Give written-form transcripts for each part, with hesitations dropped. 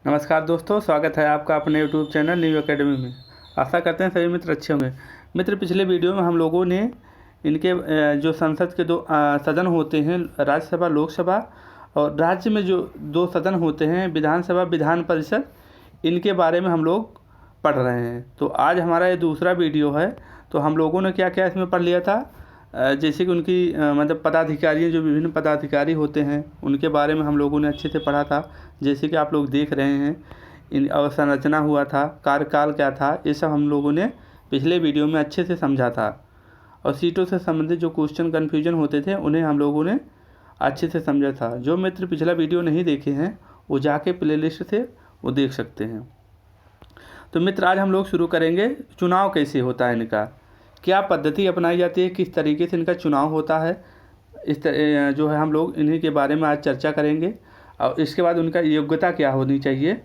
नमस्कार दोस्तों, स्वागत है आपका अपने YouTube चैनल न्यू एकेडमी में। आशा करते हैं सभी मित्र अच्छे होंगे। मित्र, पिछले वीडियो में हम लोगों ने इनके जो संसद के दो सदन होते हैं, राज्यसभा लोकसभा, और राज्य में जो दो सदन होते हैं विधानसभा विधान परिषद, इनके बारे में हम लोग पढ़ रहे हैं। तो आज हमारा ये दूसरा वीडियो है। तो हम लोगों ने क्या क्या इसमें पढ़ लिया था, जैसे कि उनकी मतलब पदाधिकारी, जो विभिन्न पदाधिकारी होते हैं उनके बारे में हम लोगों ने अच्छे से पढ़ा था। जैसे कि आप लोग देख रहे हैं, इन अवसंरचना हुआ था, कार्यकाल क्या था, ये सब हम लोगों ने पिछले वीडियो में अच्छे से समझा था। और सीटों से संबंधित जो क्वेश्चन कन्फ्यूजन होते थे उन्हें हम लोगों ने अच्छे से समझा था। जो मित्र पिछला वीडियो नहीं देखे हैं वो जाके प्लेलिस्ट से वो देख सकते हैं। तो मित्र, आज हम लोग शुरू करेंगे चुनाव कैसे होता है इनका, क्या पद्धति अपनाई जाती है, किस तरीके से इनका चुनाव होता है, जो है हम लोग इन्हीं के बारे में आज चर्चा करेंगे। और इसके बाद उनका योग्यता क्या होनी चाहिए,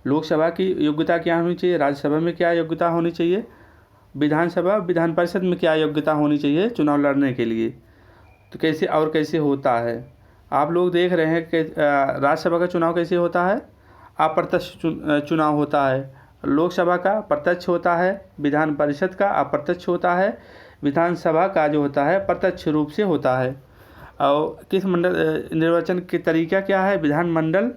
लोकसभा की योग्यता क्या होनी चाहिए, राज्यसभा में क्या योग्यता होनी चाहिए, विधानसभा विधान परिषद में क्या योग्यता होनी चाहिए चुनाव लड़ने के लिए, तो कैसे और कैसे होता है। आप लोग देख रहे हैं कि राज्यसभा का चुनाव कैसे होता है, अप्रत्यक्ष चुनाव होता है, लोकसभा का प्रत्यक्ष होता है, विधान परिषद का अप्रत्यक्ष होता है, विधानसभा का जो होता है प्रत्यक्ष रूप से होता है। और किस मंडल निर्वाचन के तरीका क्या है, विधानमंडल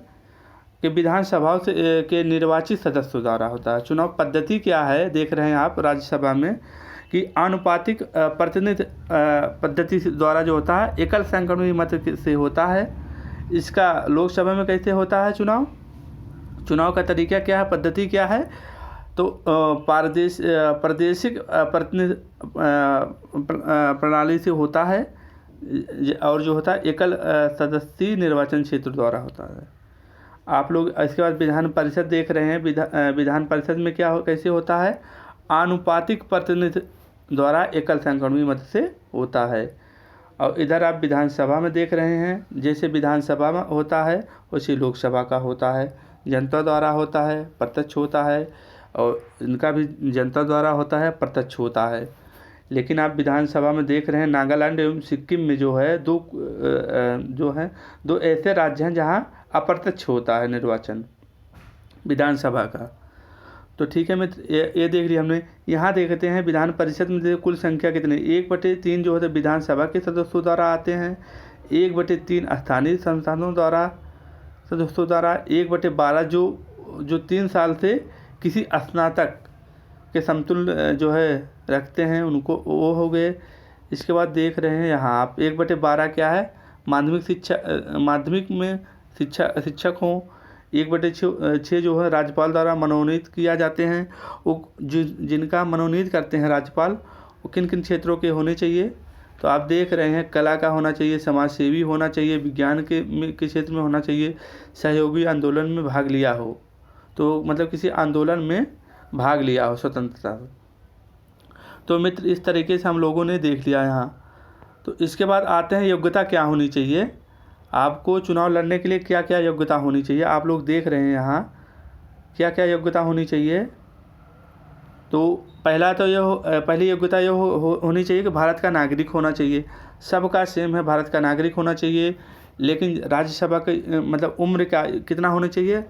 के विधानसभाओं से के निर्वाचित सदस्यों द्वारा होता है। चुनाव पद्धति क्या है, देख रहे हैं आप राज्यसभा में कि आनुपातिक प्रतिनिधि पद्धति द्वारा जो होता है एकल संक्रमण मत से होता है। इसका लोकसभा में कैसे होता है चुनाव का तरीका क्या है, पद्धति क्या है, तो प्रादेशिक प्रतिनिधि प्रणाली से होता है, और जो होता है एकल सदस्यीय निर्वाचन क्षेत्र द्वारा होता है। आप लोग इसके बाद विधान परिषद देख रहे हैं। विधान परिषद में कैसे होता है, आनुपातिक प्रतिनिधि द्वारा एकल संक्रमणी मत से होता है। और इधर आप विधानसभा में देख रहे हैं, जैसे विधानसभा में होता है वैसे लोकसभा का होता है, जनता द्वारा होता है, प्रत्यक्ष होता है, और इनका भी जनता द्वारा होता है, प्रत्यक्ष होता है। लेकिन आप विधानसभा में देख रहे हैं नागालैंड एवं सिक्किम में जो है दो ऐसे राज्य हैं जहां अप्रत्यक्ष होता है निर्वाचन विधानसभा का। तो ठीक है मित्र, ये देख लिया हमने। यहाँ देखते हैं विधान परिषद में कुल संख्या कितनी, 1/3 जो होता है विधानसभा के सदस्यों द्वारा आते हैं, 1/3 स्थानीय संस्थानों द्वारा सदस्यों द्वारा, 1/12 जो 3 साल से किसी स्नातक के समतुल्य जो है रखते हैं उनको, वो हो गए। इसके बाद देख रहे हैं यहाँ आप 1/12 क्या है, माध्यमिक में शिक्षक हों। 1/6 जो है राज्यपाल द्वारा मनोनीत किया जाते हैं। वो जिनका मनोनीत करते हैं राज्यपाल, वो किन किन क्षेत्रों के होने चाहिए, तो आप देख रहे हैं कला का होना चाहिए, समाज सेवी होना चाहिए, विज्ञान के क्षेत्र में होना चाहिए, सहयोगी आंदोलन में भाग लिया हो, तो मतलब किसी आंदोलन में भाग लिया हो स्वतंत्रता। तो मित्र, इस तरीके से हम लोगों ने देख लिया यहाँ। तो इसके बाद आते हैं योग्यता क्या होनी चाहिए, आपको चुनाव लड़ने के लिए क्या क्या योग्यता होनी चाहिए। आप लोग देख रहे हैं यहाँ क्या क्या योग्यता होनी चाहिए। तो पहली योग्यता ये होनी चाहिए कि भारत का नागरिक होना चाहिए। सबका सेम है, भारत का नागरिक होना चाहिए। लेकिन राज्यसभा के मतलब उम्र का कितना होना चाहिए,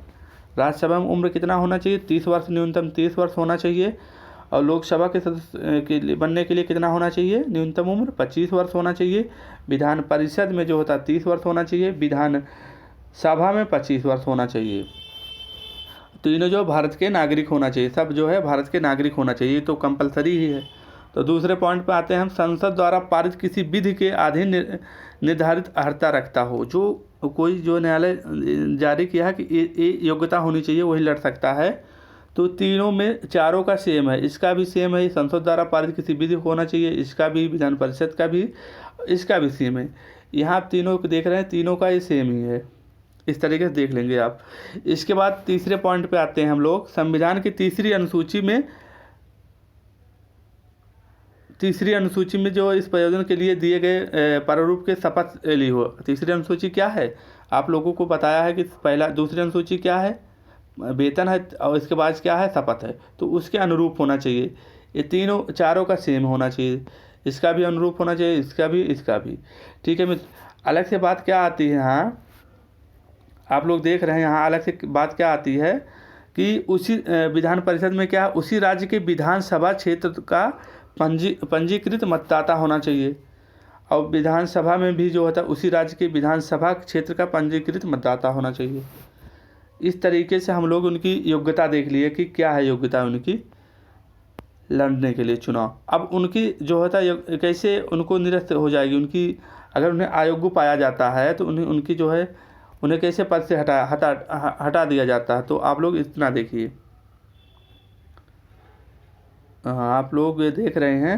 राज्यसभा में उम्र कितना होना चाहिए, 30 वर्ष, न्यूनतम 30 वर्ष होना चाहिए। और लोकसभा के सदस्य के लिए बनने के लिए कितना होना चाहिए, न्यूनतम उम्र 25 वर्ष होना चाहिए। विधान परिषद में जो होता है 30 वर्ष होना चाहिए, विधान सभा में 25 वर्ष होना चाहिए। तीनों जो भारत के नागरिक होना चाहिए, सब जो है भारत के नागरिक होना चाहिए, तो कंपलसरी ही है। तो दूसरे पॉइंट पे आते हैं हम, संसद द्वारा पारित किसी विधि के अधीन निर्धारित अर्हता रखता हो। जो कोई जो न्यायालय जारी किया है कि ये योग्यता होनी चाहिए वही लड़ सकता है। तो तीनों में चारों का सेम है, इसका भी सेम है, संसद द्वारा पारित किसी विधि होना चाहिए, इसका भी, विधान परिषद का भी, इसका भी सेम है। यहाँ आप तीनों को देख रहे हैं, तीनों का ये सेम ही है। इस तरीके से देख लेंगे आप। इसके बाद तीसरे पॉइंट पे आते हैं हम लोग, संविधान की तीसरी अनुसूची में जो इस प्रयोजन के लिए दिए गए प्रारूप के शपथ ली हो। तीसरी अनुसूची क्या है, आप लोगों को बताया है कि दूसरी अनुसूची क्या है, वेतन है, और इसके बाद क्या है, शपथ है। तो उसके अनुरूप होना चाहिए। ये चारों का सेम होना चाहिए, इसका भी अनुरूप होना चाहिए, इसका भी, इसका भी। ठीक है मित्र, अलग से बात क्या आती है यहाँ, आप लोग देख रहे हैं यहाँ अलग से बात क्या आती है कि उसी विधान परिषद में क्या उसी राज्य के विधानसभा क्षेत्र का पंजीकृत मतदाता होना चाहिए, और विधानसभा में भी जो होता है उसी राज्य के विधानसभा क्षेत्र का पंजीकृत मतदाता होना चाहिए। इस तरीके से हम लोग उनकी योग्यता देख लिए कि क्या है योग्यता उनकी लड़ने के लिए चुनाव। अब उनकी जो होता है कैसे उनको निरस्त हो जाएगी, उनकी अगर उन्हें अयोग्य पाया जाता है तो उनकी जो है उन्हें कैसे पद से हटा दिया जाता है। तो आप लोग इतना देखिए, हाँ आप लोग ये देख रहे हैं।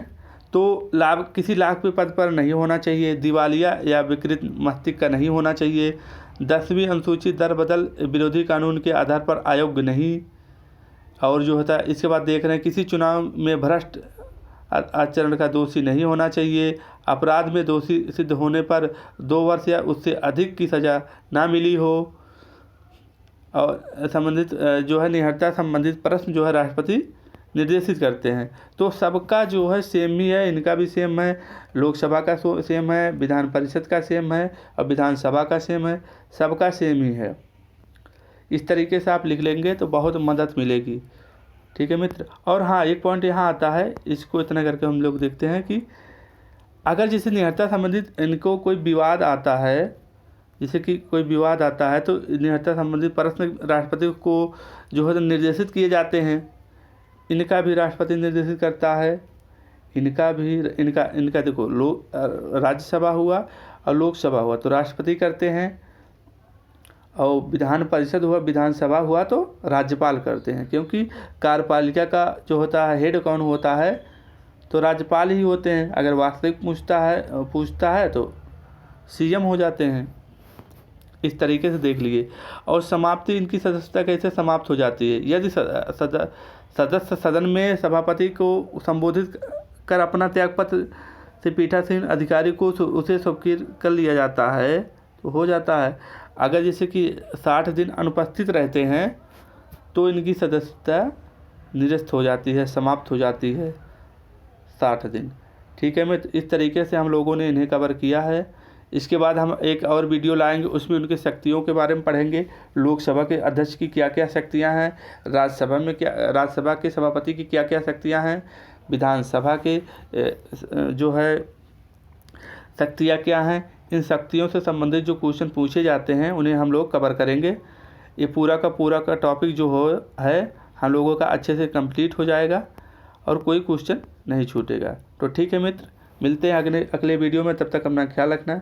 तो किसी लाभ के पद पर नहीं होना चाहिए, दिवालिया या विकृत मस्तिष्क का नहीं होना चाहिए, 10वीं अनुसूची दर बदल विरोधी कानून के आधार पर अयोग्य नहीं, और जो होता है इसके बाद देख रहे हैं किसी चुनाव में भ्रष्ट आचरण का दोषी नहीं होना चाहिए, अपराध में दोषी सिद्ध होने पर 2 वर्ष या उससे अधिक की सज़ा ना मिली हो, और संबंधित जो है निहत्था संबंधित प्रश्न जो है राष्ट्रपति निर्देशित करते हैं। तो सबका जो है सेम ही है, इनका भी सेम है, लोकसभा का सेम है, विधान परिषद का सेम है और विधानसभा का सेम है, सबका सेम ही है। इस तरीके से आप लिख लेंगे तो बहुत मदद मिलेगी। ठीक है मित्र। और हाँ एक पॉइंट यहाँ आता है, इसको इतना करके हम लोग देखते हैं कि अगर जैसे निहत्था संबंधित इनको कोई विवाद आता है, जैसे कि कोई विवाद आता है तो निहत्था संबंधित प्रश्न राष्ट्रपति को जो है निर्देशित किए जाते हैं। इनका भी राष्ट्रपति निर्देशित करता है, इनका देखो राज्यसभा हुआ और लोकसभा हुआ तो राष्ट्रपति करते हैं, और विधान परिषद हुआ विधानसभा हुआ तो राज्यपाल करते हैं। क्योंकि कार्यपालिका का जो होता है हेड कौन होता है तो राज्यपाल ही होते हैं। अगर वास्तविक पूछता है तो सीएम हो जाते हैं। इस तरीके से देख लीजिए। और समाप्ति, इनकी सदस्यता कैसे समाप्त हो जाती है, यदि सदस्य सदन में सभापति को संबोधित कर अपना त्यागपत्र से पीठासीन अधिकारी को उसे स्वीकृत कर लिया जाता है तो हो जाता है। अगर जैसे कि 60 दिन अनुपस्थित रहते हैं तो इनकी सदस्यता निरस्त हो जाती है, समाप्त हो जाती है 60 दिन। ठीक है मित्र, इस तरीके से हम लोगों ने इन्हें कवर किया है। इसके बाद हम एक और वीडियो लाएंगे, उसमें उनकी शक्तियों के बारे में पढ़ेंगे। लोकसभा के अध्यक्ष की क्या क्या शक्तियां हैं, राज्यसभा के सभापति की क्या क्या शक्तियां हैं, विधानसभा के जो है शक्तियां क्या हैं, इन शक्तियों से संबंधित जो क्वेश्चन पूछे जाते हैं उन्हें हम लोग कवर करेंगे। ये पूरा का टॉपिक जो है हम लोगों का अच्छे से कंप्लीट हो जाएगा और कोई क्वेश्चन नहीं छूटेगा। तो ठीक है मित्र, मिलते हैं अगले वीडियो में, तब तक अपना ख्याल रखना।